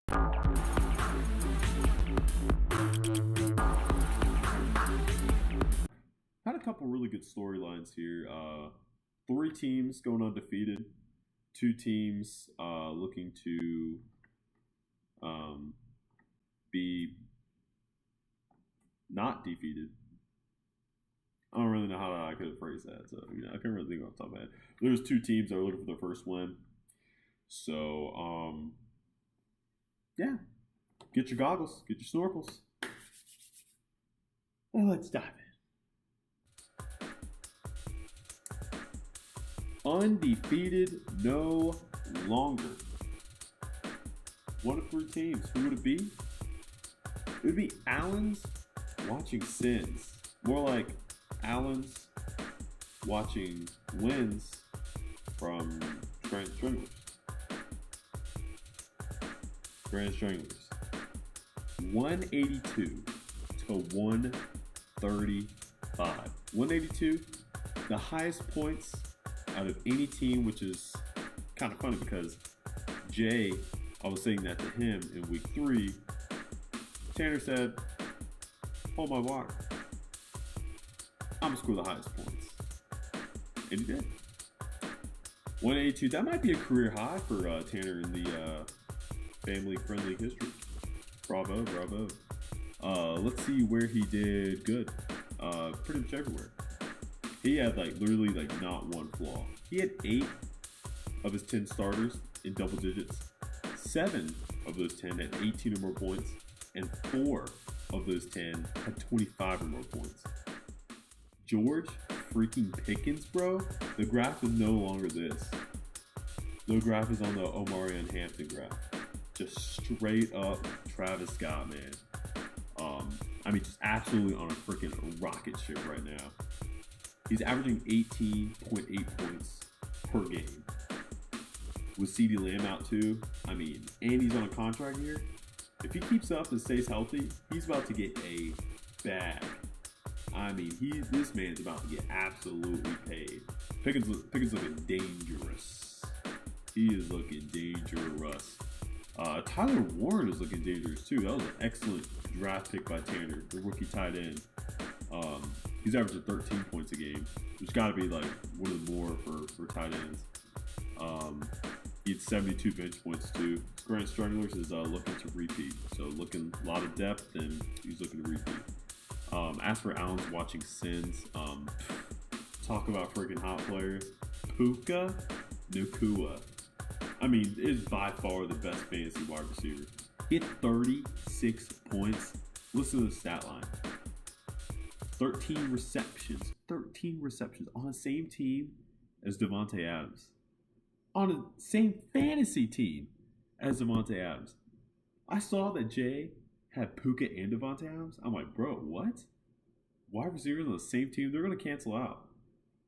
Had a couple really good storylines here. Three teams going undefeated, two teams looking to um, be not defeated. I don't really know how I could phrase that, so I can't really think off the top of my head. There's two teams that are looking for their first win. So yeah, get your goggles, get your snorkels, and let's dive in. Undefeated no longer. One of three teams. Who would it be? It would be Allen's watching sins. More like Allen's watching wins from Grand Stranglers. Grand Stranglers. 182 to 135. 182, the highest points out of any team, which is kind of funny because Jay, I was saying that to him in week 3. Tanner said, hold my water. I'm going to score the highest points. And he did. 182, that might be a career high for Tanner in the family friendly history. Bravo, bravo. Let's see where he did good. Pretty much everywhere. He had literally not one flaw. He had 8 of his 10 starters in double digits. 7 of those 10 had 18 or more points, and 4 of those 10 had 25 or more points. George freaking Pickens, bro. The graph is no longer this. The graph is on the Omarion Hampton graph. Just straight up Travis Scott, man. Just absolutely on a freaking rocket ship right now. He's averaging 18.8 points per game. With CeeDee Lamb out too, and he's on a contract year. If he keeps up and stays healthy, he's about to get a bag. This man's about to get absolutely paid. Pickens looking dangerous. He is looking dangerous. Tyler Warren is looking dangerous too. That was an excellent draft pick by Tanner, the rookie tight end. He's averaging 13 points a game, which got to be one of the more for tight ends. He had 72 bench points too. Grant Stranglers is looking to repeat, so looking a lot of depth, and he's looking to repeat. As for Allen's watching sins, talk about freaking hot players. Puka Nacua. Is by far the best fantasy wide receiver. He had 36 points. Listen to the stat line. 13 receptions. 13 receptions on the same team as Davante Adams. On the same fantasy team as Davante Adams. I saw that Jay had Puka and Davante Adams. I'm like, bro, what? Wide receivers on the same team? They're going to cancel out.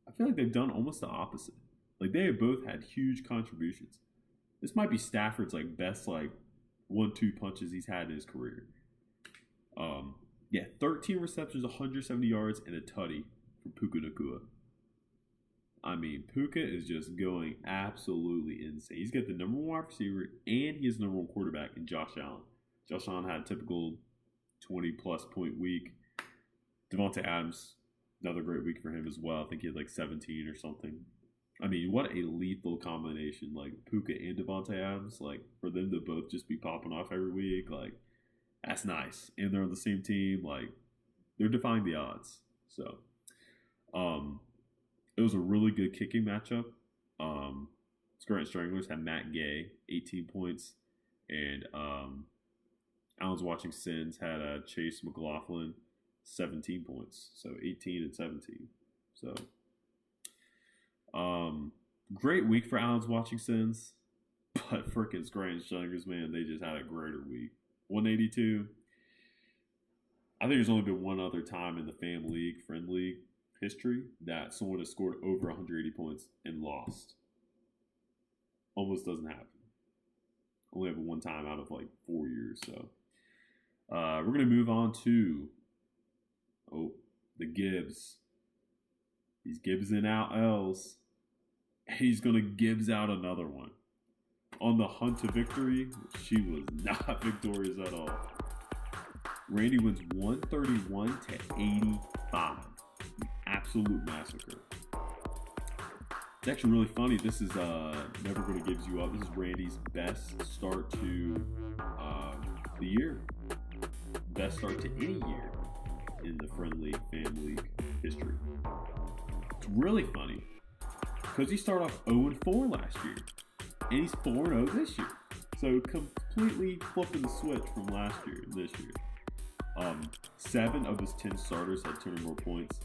I feel like they've done almost the opposite. They have both had huge contributions. This might be Stafford's best 1-2 punches he's had in his career. 13 receptions, 170 yards, and a tutty for Puka Nacua. Puka is just going absolutely insane. He's got the number 1 wide receiver, and he is the number 1 quarterback in Josh Allen. Josh Allen had a typical 20-plus point week. Davante Adams, another great week for him as well. I think he had 17 or something. What a lethal combination. Puka and Davante Adams, for them to both just be popping off every week, that's nice. And they're on the same team. They're defying the odds. So, it was a really good kicking matchup. Grant Stranglers had Matt Gay, 18 points. And Allen's Watching Sins had Chase McLaughlin, 17 points. So 18 and 17. So, great week for Allen's Watching Sins. But freaking Grant Stranglers, man, they just had a greater week. 182. I think there's only been one other time in the Fam League, Friend League history that someone has scored over 180 points and lost. Almost doesn't happen. Only have one time out of 4 years. So we're going to move on to the Gibbs. He's Gibbsing out L's. He's going to Gibbs out another one. On the hunt to victory, she was not victorious at all. Randy wins 131 to 85. Absolute massacre. It's actually really funny. This is Never Gonna Gives You Up. This is Randy's best start to the year. Best start to any year in the Friend League, Family League history. It's really funny because he started off 0-4 last year, and he's 4-0 this year. So completely flipping the switch from last year to this year. 7 of his 10 starters had 10 or more points.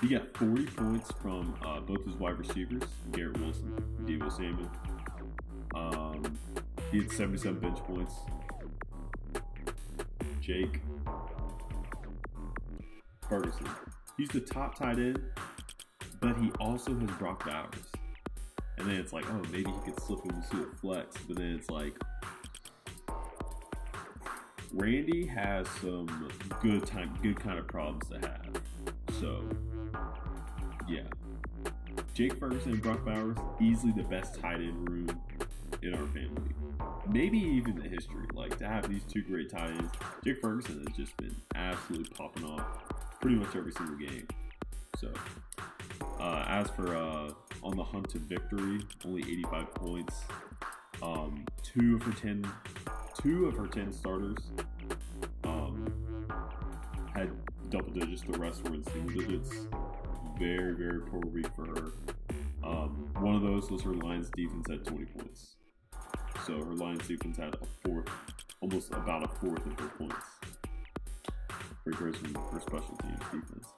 He got 40 points from both his wide receivers, Garrett Wilson and Deebo Samuel. He had 77 bench points. Jake Ferguson. He's the top tight end, but he also has Brock Bowers. And then it's like, oh, maybe he could slip him into a flex. But then it's like, Randy has some good kind of problems to have. So, yeah. Jake Ferguson and Brock Bowers, easily the best tight end room in our family. Maybe even the history. Like, to have these two great tight ends. Jake Ferguson has just been absolutely popping off pretty much every single game. So, as for on the hunt to victory, only 85 points. Two of her 10 starters had double digits. The rest were in single digits. Very, very poor week for her. One of those was her Lions defense at 20 points. So her Lions defense had almost about a fourth of her points. Very crazy from her special teams defense.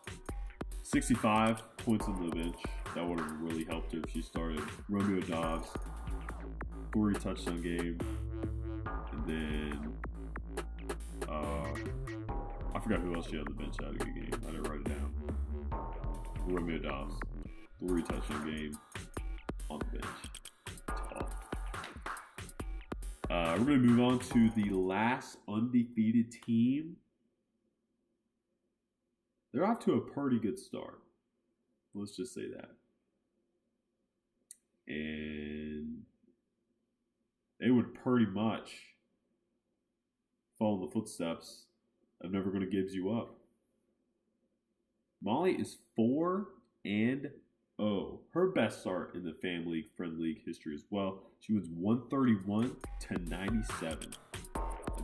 65 points on the bench. That would have really helped her if she started. Romeo Dobbs, 4 touchdown game. And then I forgot who else she had on the bench had a good game. I didn't write it down. Romeo Dobbs, 3 touchdown game on the bench. Tough. We're going to move on to the last undefeated team. They're off to a pretty good start. Let's just say that. And they would pretty much follow the footsteps of Never Gonna Gives You Up. Molly is 4-0. Her best start in the Family League, Friend League history as well. She wins 131 to 97,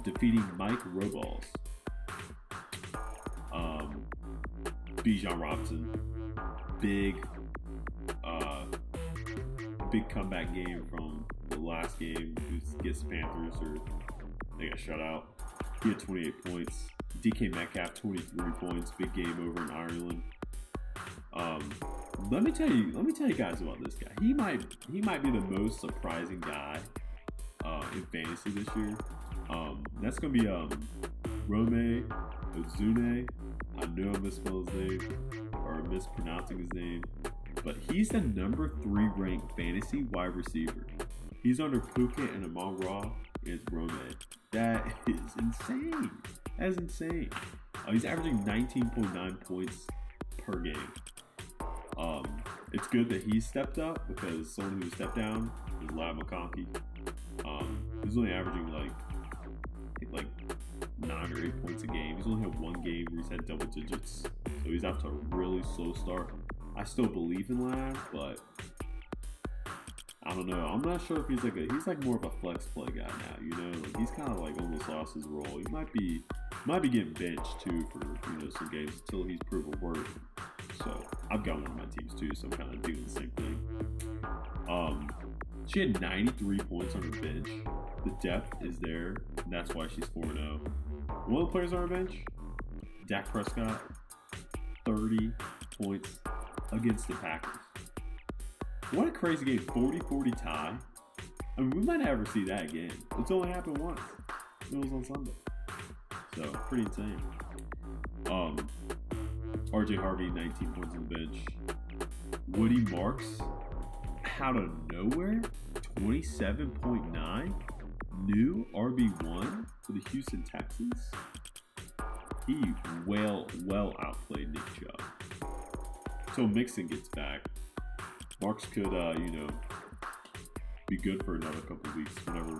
defeating Mike Roballs. Bijan Robinson, big comeback game from the last game against Panthers, or they got shut out. He had 28 points. DK Metcalf, 23 points. Big game over in Ireland. Let me tell you guys about this guy. He might be the most surprising guy in fantasy this year. That's gonna be Rome Ozune. I know I'm mispelling his name or mispronouncing his name, but he's the number 3 ranked fantasy wide receiver. He's under Puka and Amon Ra against Rome. That is insane. That is insane. He's averaging 19.9 points per game. It's good that he stepped up, because someone who stepped down is Ladd McConkey. He's only averaging like 9 or 8 points a game. He's only had 1 game where he's had double digits, so he's off to a really slow start. I still believe in Ladd, but I don't know. I'm not sure if he's like more of a flex play guy now. You know, like he's kind of like almost lost his role. He might be getting benched too for some games until he's proven worthy. So I've got one of my teams too, so I'm kind of doing the same thing. She had 93 points on her bench. The depth is there, and that's why she's 4-0. One of the players on her bench, Dak Prescott, 30 points against the Packers. What a crazy game, 40-40 tie. I mean, we might never see that again. It's only happened once. It was on Sunday. So, pretty insane. RJ Harvey, 19 points on the bench. Woody Marks, out of nowhere, 27.9. New RB1 for the Houston Texans. He well outplayed Nick Chubb. So Mixon gets back. Marks could, be good for another couple of weeks whenever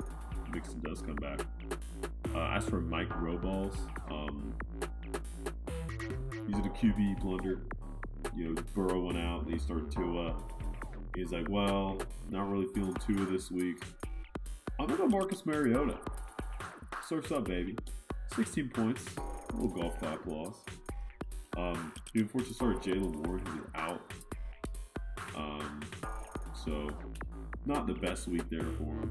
Mixon does come back. As for Mike Roballs, he's in a QB blunder. Burrow went out, and he started Tua. He's like, well, not really feeling Tua this week. I'm going to go Marcus Mariota. Surf's up, baby. 16 points. A little golf clap loss. He unfortunately started Jalen Warren, who's out. So, not the best week there for him.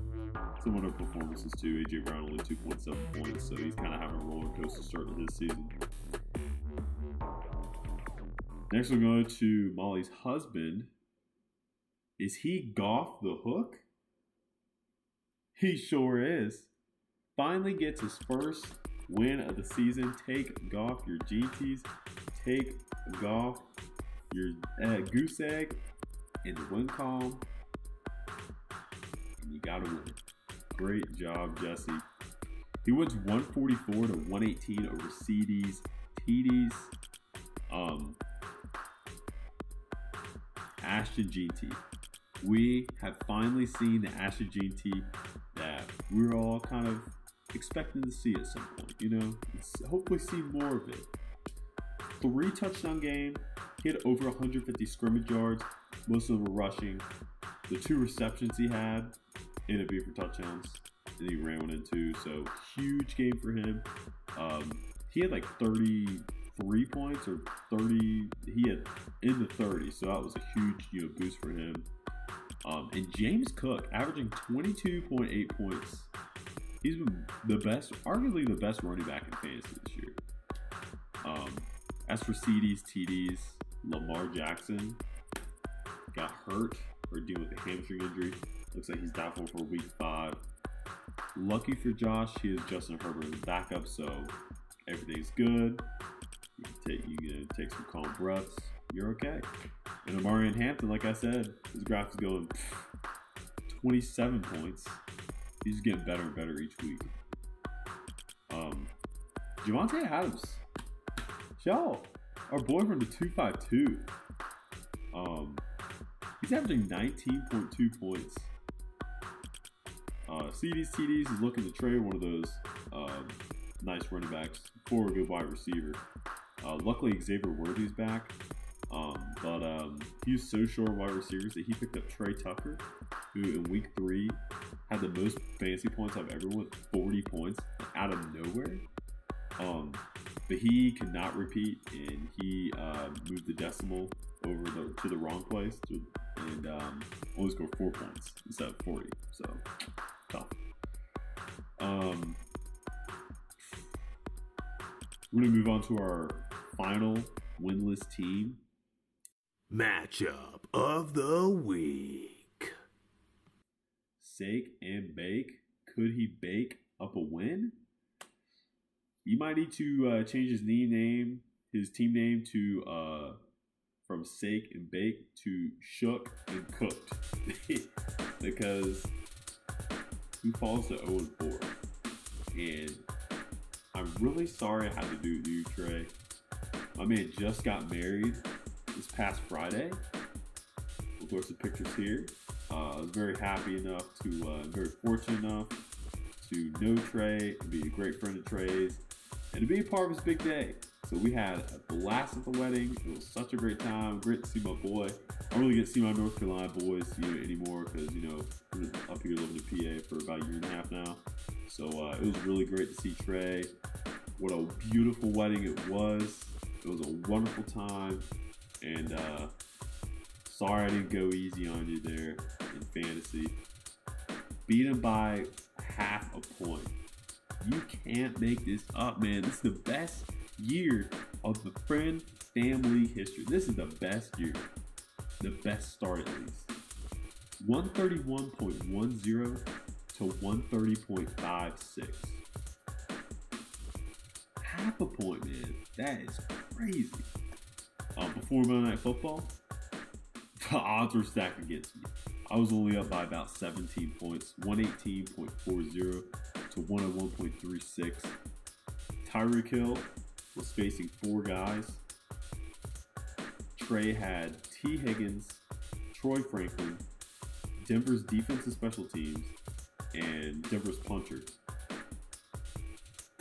Some other performances too. A.J. Brown only 2.7 points, so he's kind of having a roller coaster start to his season. Next, we'll go to Molly's husband. Is he Goff the hook? He sure is. Finally gets his first win of the season. Take Goff your GTs. Take Goff your goose egg in the win column. And you gotta win. Great job, Jesse. He wins 144 to 118 over CDs, TDs. Ashton GT. We have finally seen the Ashton GT that we were all kind of expecting to see at some point. Let's hopefully see more of it. 3 touchdown game. He had over 150 scrimmage yards. Most of them were rushing. The 2 receptions he had ended up being for touchdowns, and he ran one in 2. So huge game for him. He had like 33 points or 30. He had in the 30s, so that was a huge boost for him. And James Cook averaging 22.8 points. He's been the best, arguably the best running back in fantasy this year. As for CDs, TDs, Lamar Jackson got hurt or dealing with a hamstring injury. Looks like he's doubtful for week 5. Lucky for Josh, he has Justin Herbert as backup, so everything's good. You can take some calm breaths. You're okay. And Amarian Hampton, like I said, his graph is going 27 points. He's getting better and better each week. Javonte Adams. Y'all, our boy from the 252. He's averaging 19.2 points. CDs, TDs is looking to trade one of those nice running backs for a good wide receiver. Luckily, Xavier Worthy's back. But he was so short wide receivers that he picked up Trey Tucker, who in week 3 had the most fantasy points I've ever won, 40 points out of nowhere. But he could not repeat, and he moved the decimal over to the wrong place and only scored 4 points instead of 40. So tough. We're gonna move on to our final winless team. Matchup of the week. Sake and Bake. Could he bake up a win? He might need to change his team name to from Sake and Bake to Shook and Cooked because he falls to 0-4. And I'm really sorry I had to do it to you, Trey. My man just got married this past Friday. We'll throw some pictures here. I was very happy enough very fortunate enough to know Trey and be a great friend of Trey's and to be a part of his big day. So we had a blast at the wedding. It was such a great time. Great to see my boy. I don't really get to see my North Carolina boys anymore because we're up here living in PA for about a year and a half now. So it was really great to see Trey. What a beautiful wedding it was. It was a wonderful time. And sorry I didn't go easy on you there in fantasy. Beat him by half a point. You can't make this up, man. This is the best year of the friend family history. This is the best year. The best start, at least. 131.10 to 130.56. Half a point, man. That is crazy. Before Monday Night Football, the odds were stacked against me. I was only up by about 17 points, 118.40 to 101.36. Tyreek Hill was facing 4 guys. Trey had T. Higgins, Troy Franklin, Denver's defense and special teams, and Denver's punchers.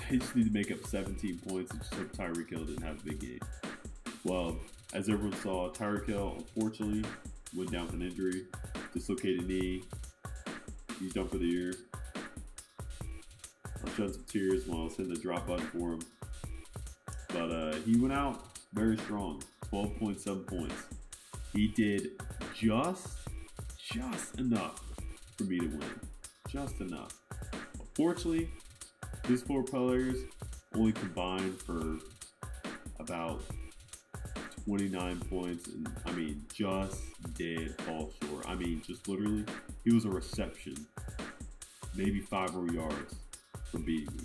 They just need to make up 17 points and just hope Tyreek Hill didn't have a big game. Well, as everyone saw, Tyreek Hill unfortunately went down with an injury, dislocated knee. He's done for the year. I shed some tears while I was hitting the drop button for him. But he went out very strong, 12.7 points. He did just enough for me to win. Just enough. Unfortunately, these 4 players only combined for about 29 points, and I mean, just did fall short. I mean, just literally, he was a reception, maybe 5 more yards from beating me.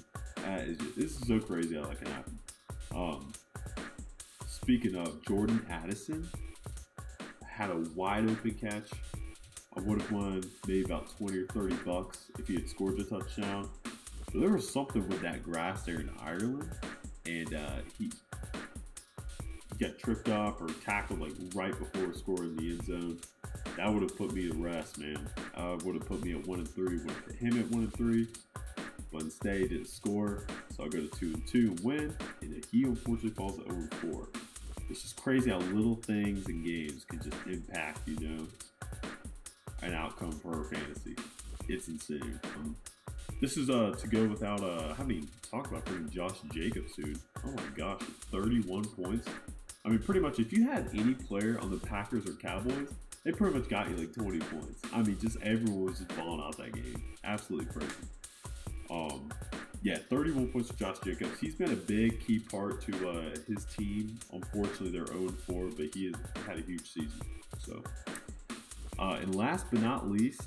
This is so crazy how that can happen. Speaking of, Jordan Addison had a wide open catch. I would have won maybe about 20 or 30 bucks if he had scored the touchdown. But there was something with that grass there in Ireland, and he got tripped up or tackled like right before scoring the end zone. That would have put me to rest, man. Would have put me at 1-3. Would have put him at 1-3. But instead, he didn't score, so I go to 2-2 and win. And then he unfortunately falls at 0-4. It's just crazy how little things in games can just impact, an outcome for our fantasy. It's insane. This is to go without I haven't even talked about freaking Josh Jacobs, dude. Oh my gosh, 31 points. I mean, pretty much if you had any player on the Packers or Cowboys, they pretty much got you like 20 points. I mean, just everyone was just balling out that game. Absolutely crazy. Yeah, 31 points for Josh Jacobs. He's been a big key part to his team. Unfortunately, they're 0-4, but he has had a huge season. So, and last but not least,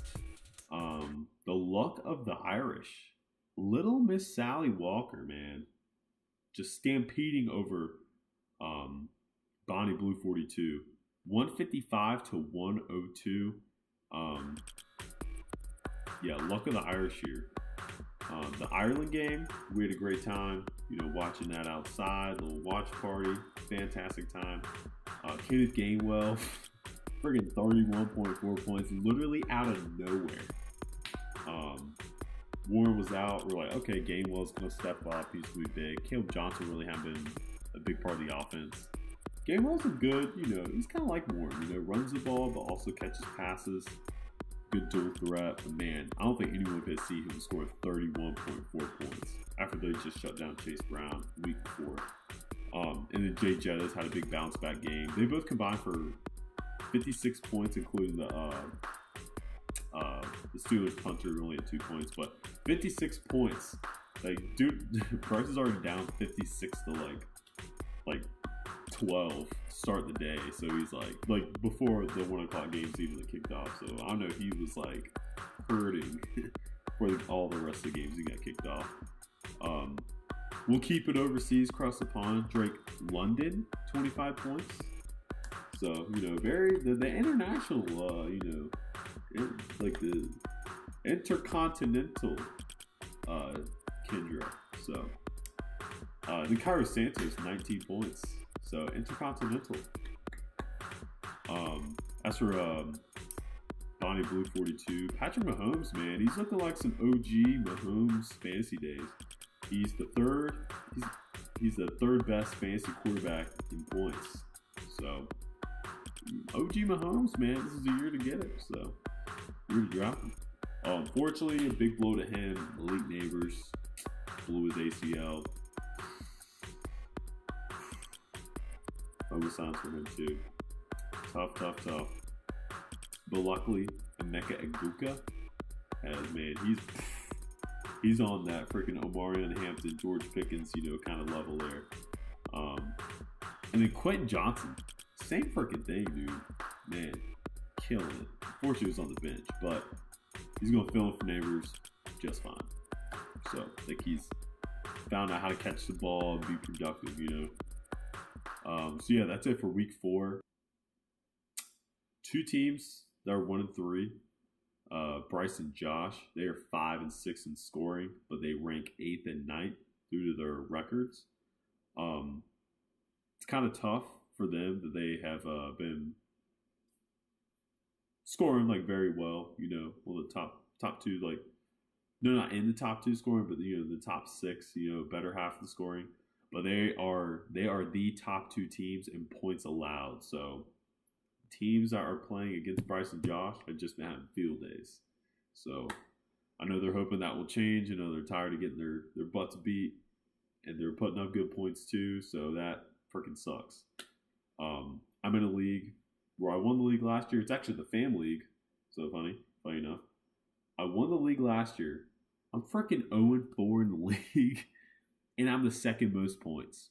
the luck of the Irish. Little Miss Sally Walker, man. Just stampeding over Bonnie Blue 42. 155-102. Yeah, luck of the Irish here. The Ireland game, we had a great time, watching that outside, little watch party, fantastic time. Kenneth Gainwell, friggin' 31.4 points, literally out of nowhere. Warren was out. We're like, okay, Gainwell's gonna step up. He's really big. Caleb Johnson really hasn't been a big part of the offense. Gainwell's a good, he's kind of like Warren, runs the ball, but also catches passes. Good dual threat, but man, I don't think anyone could see him score 31.4 points after they just shut down Chase Brown week before. And then Jay Jettis had a big bounce back game. They both combined for 56 points, including the Steelers punter only at 2 points, but 56 points. Like, dude, Bryce is already down 56 to like 12 to start the day. So he's like before the 1 o'clock games even kicked off. So I don't know, he was like hurting for all the rest of the games he got kicked off. We'll keep it overseas across the pond. Drake London, 25 points. So, very the international, like the intercontinental Kendra. So, then Cairo Santos, 19 points. So, intercontinental. As for Bonnie Blue 42, Patrick Mahomes, man, he's looking like some OG Mahomes fantasy days. He's the third best fantasy quarterback in points. So, OG Mahomes, man, this is the year to get it. So, year to drop him. Unfortunately, a big blow to him. Malik Neighbors blew his ACL. Focus signs for him too. Tough. But luckily, Emeka Egbuka he's on that freaking Omarion Hampton, George Pickens, kind of level there. And then Quentin Johnson, same freaking thing, dude. Man, killing it. Unfortunately, he was on the bench, but he's gonna fill in for Neighbors just fine. So, he's found out how to catch the ball and be productive, So yeah, that's it for week 4. 2 teams that are 1-3. Bryce and Josh, they are 5 and 6 in scoring, but they rank 8th and 9th due to their records. It's kind of tough for them that they have been scoring like very well. You know, one of the top two, like they're not in the top two scoring, but you know the top six. You know, better half of the scoring. But they are the top two teams in points allowed. So teams that are playing against Bryce and Josh have just been having field days. So I know they're hoping that will change. You know, they're tired of getting their butts beat, and they're putting up good points too. So that freaking sucks. I'm in a league where I won the league last year. It's actually the fam league. So funny enough. I won the league last year. I'm freaking 0-4 in the league, and I'm the second most points.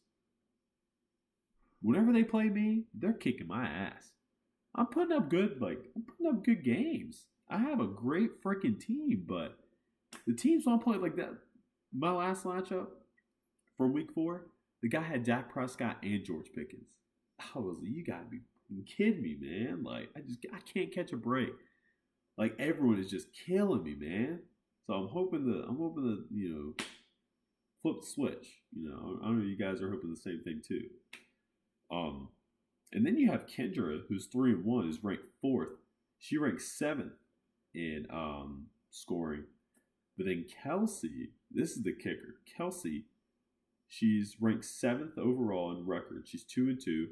Whenever they play me, they're kicking my ass. I'm putting up good games. I have a great freaking team, but the teams don't play like that. My last matchup from week 4, the guy had Dak Prescott and George Pickens. I was like, you gotta be kidding me, man. Like, I can't catch a break. Like, everyone is just killing me, man. So I'm hoping to, you know, flip the switch. You know, I know you guys are hoping the same thing too. And then you have Kendra, who's 3-1, is ranked 4th. She ranks 7th in scoring. But then Kelsey, this is the kicker. Kelsey, she's ranked 7th overall in record. She's 2-2,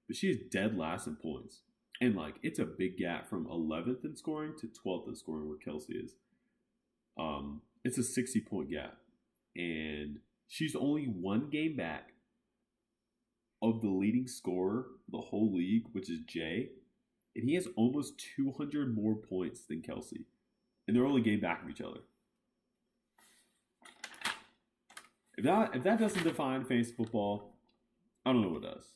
but she's dead last in points. And like, it's a big gap from 11th in scoring to 12th in scoring where Kelsey is. It's a 60-point gap, and she's only one game back of the leading scorer of the whole league, which is Jay, and he has almost 200 more points than Kelsey, and they're only game back of each other. If that doesn't define fantasy football, I don't know what does.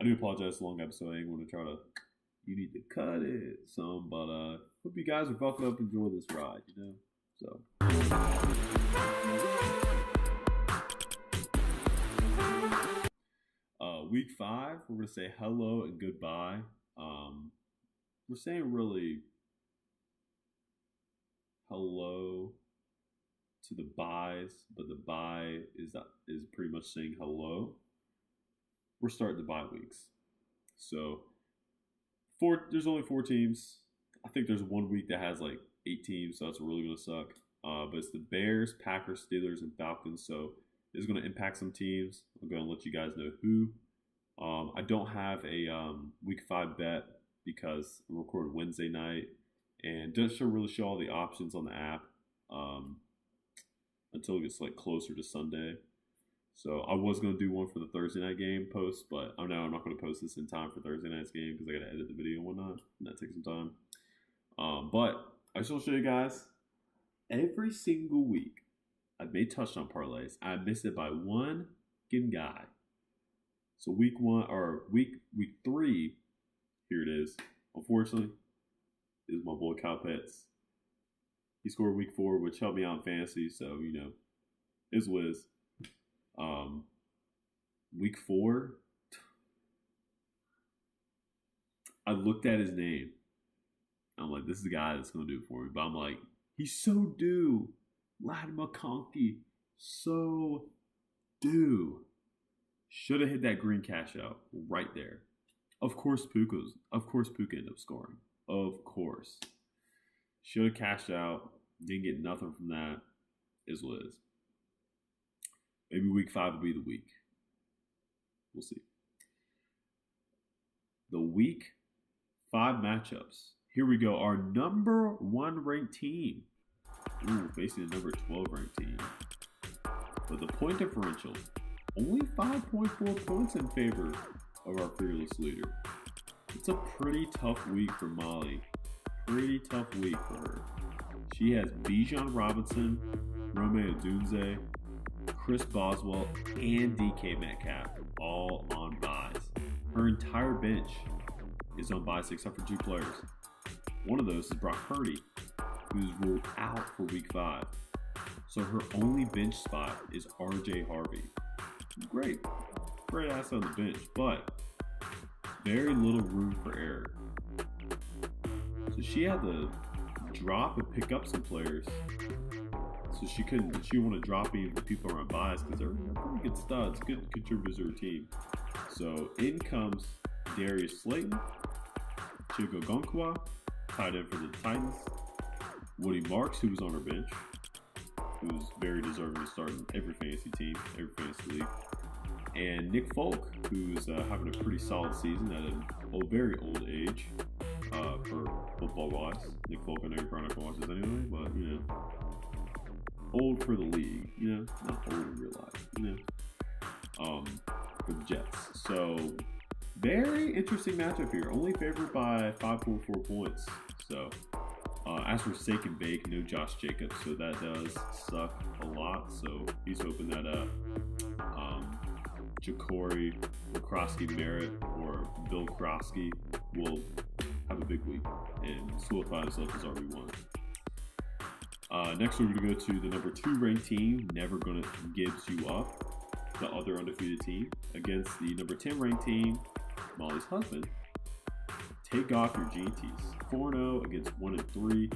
I do apologize for the long episode. I ain't going to try to. You need to cut it some, but hope you guys are buckled up and enjoy this ride. You know, so. Week 5, we're gonna say hello and goodbye. We're saying really hello to the buys, but the bye is pretty much saying hello. We're starting the bye weeks, so there's only 4 teams. I think there's one week that has like 8 teams, so that's really gonna suck. But it's the Bears, Packers, Steelers, and Falcons, so it's gonna impact some teams. I'm gonna let you guys know who. I don't have a week 5 bet because I recorded Wednesday night and doesn't really show all the options on the app until it gets like closer to Sunday. So I was going to do one for the Thursday night game post, but I know I'm not going to post this in time for Thursday night's game because I got to edit the video and whatnot, and that takes some time. But I shall show you guys every single week. I've made touchdown parlays. I missed it by one fucking guy. So week 3, here it is. Unfortunately, is my boy Kyle Pitts. He scored week 4, which helped me out in fantasy. So, you know, is whiz. Week 4, I looked at his name. I'm like, this is the guy that's going to do it for me. But I'm like, he's so due. Ladd McConkey. So due. Should have hit that green cash out right there. Of course, Puka ended up scoring. Of course. Should have cashed out. Didn't get nothing from that. Is what it is. Maybe week 5 will be the week. We'll see. The week 5 matchups. Here we go. Our number 1 ranked team. Ooh, facing the number 12 ranked team. But the point differential. Only 5.4 points in favor of our fearless leader. It's a pretty tough week for Molly. Pretty tough week for her. She has Bijan Robinson, Rome Odunze, Chris Boswell, and DK Metcalf all on buys. Her entire bench is on buys except for 2 players. One of those is Brock Purdy, who's ruled out for week 5. So her only bench spot is RJ Harvey. Great asset on the bench, but very little room for error. So she had to drop and pick up some players. So she want to drop even the people around buys because they're pretty good studs, good contributors to her team. So in comes Darius Slayton, Chigogonkwa, tight end for the Titans. Woody Marks, who was on our bench, who's very deserving to start in every fantasy team, every fantasy league. And Nick Folk, who's having a pretty solid season at a very old age for football-wise. Nick Folk, I know you're probably not going to watch this anyway, but, you know, old for the league, you know, not old in real life, you know, for the Jets. So, very interesting matchup here. Only favored by 5.4 points. So, as for Sake and Bake, no Josh Jacobs, so that does suck a lot. So, he's hoping that Ja'Cory, Kroski Merritt, or Bill Kroski will have a big week and solidify himself as RB1. Next, we're going to go to the number 2 ranked team, Never Gonna Gives You Up, the other undefeated team, against the number 10 ranked team, Molly's husband. Take off your GTs. 4-0 against 1-3.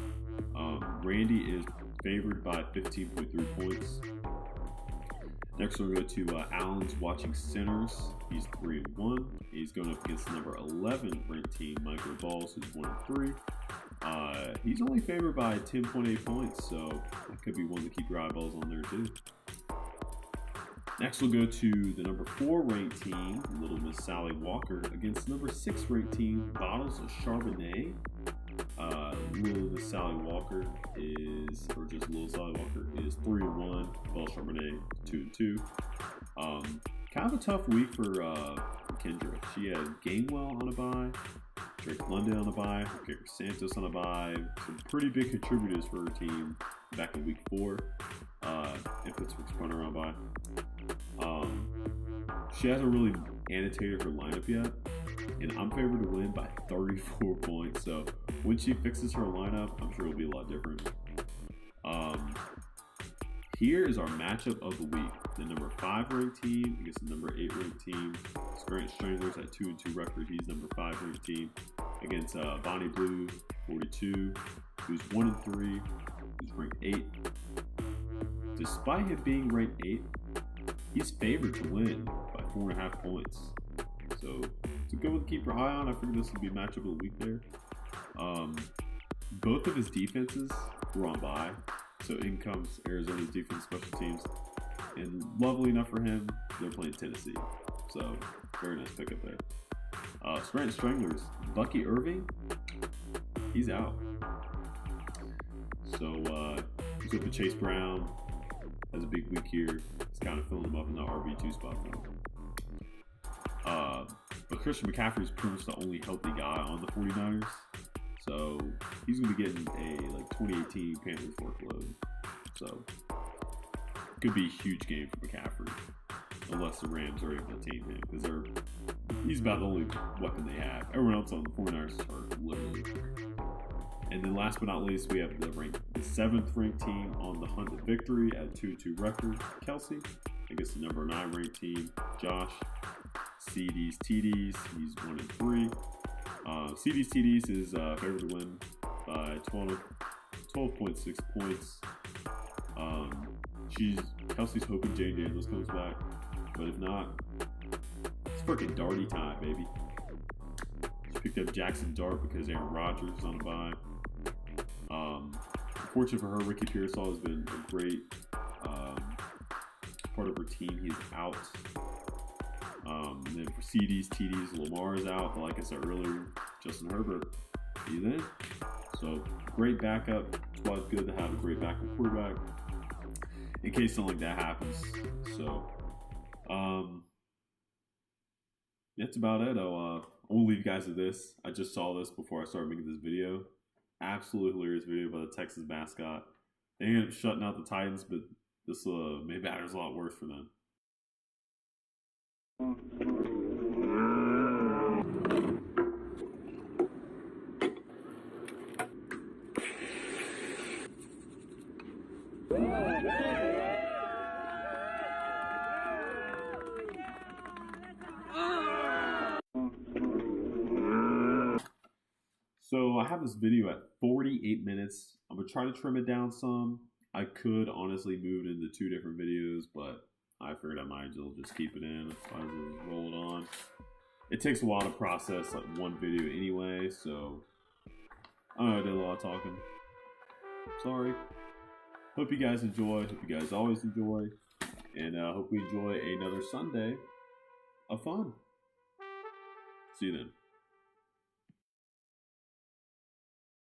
Randy is favored by 15.3 points. Next, we'll go to Allen's Watching Sinners. He's 3-1. He's going up against the number 11 ranked team, Micro Balls, who's 1-3. He's only favored by 10.8 points, so that could be one to keep your eyeballs on there too. Next, we'll go to the number 4 ranked team, Little Miss Sally Walker, against number 6 ranked team, Bottles of Charbonnet. Little Miss Sally Walker is, or just Little Sally Walker, is 3-1. Bottles of Charbonnet 2-2. Kind of a tough week for Kendra. She had Gainwell on a bye, Drake London on a bye, Kicker Santos on a bye. Some pretty big contributors for her team back in week 4. And Pittsburgh spun her on bye. She hasn't really annotated her lineup yet, and I'm favored to win by 34 points. So when she fixes her lineup, I'm sure it'll be a lot different. Here is our matchup of the week. The number 5 ranked team against the number 8 ranked team. Grant Stranglers at 2-2 record. He's number 5 ranked team against Bonnie Blue 42, who's 1-3, who's ranked 8. Despite him being ranked 8, he's favored to win by 4.5 points. So it's a good one to keep your eye on. I figured this would be a matchup of the week there. Both of his defenses were on bye. So in comes Arizona's defense special teams. And lovely enough for him, they're playing Tennessee. So very nice pickup there. Scranton Stranglers, Bucky Irving, he's out. So he's up with Chase Brown. Has a big week here. It's kind of filling him up in the RB2 spot now. But Christian McCaffrey is pretty much the only healthy guy on the 49ers. So he's going to be getting a 2018 Panthers workload. So could be a huge game for McCaffrey. Unless the Rams are able to tame him. Because he's about the only weapon they have. Everyone else on the 49ers are literally. And then last but not least, we have the 7th ranked team on the hunt of victory at 2-2 record, Kelsey, against the number 9 ranked team, Josh. CD's TDs, he's 1-3. CD's TDs is favored to win by 12.6 points. Kelsey's hoping Jay Daniels comes back, but if not, it's freaking Darty time, baby. She picked up Jackson Dart because Aaron Rodgers is on the bye. Fortunate for her, Ricky Pearsall has been a great part of her team. He's out. And then for CDs, TDs, Lamar is out. But like I said earlier, Justin Herbert, he's in. So great backup. Squad's good to have a great backup quarterback in case something like that happens. So that's about it. I'll leave you guys with this. I just saw this before I started making this video. Absolutely hilarious video by the Texas mascot. They ended up shutting out the Titans, but this made matters a lot worse for them. So I have this video at 48 minutes. I'm going to try to trim it down some. I could honestly move it into 2 different videos, but I figured I might as well just keep it in. I might as well roll it on. it takes a while to process like one video anyway, so I don't know, I did a lot of talking. Sorry. Hope you guys enjoy. Hope you guys always enjoy. And hope we enjoy another Sunday of fun. See you then.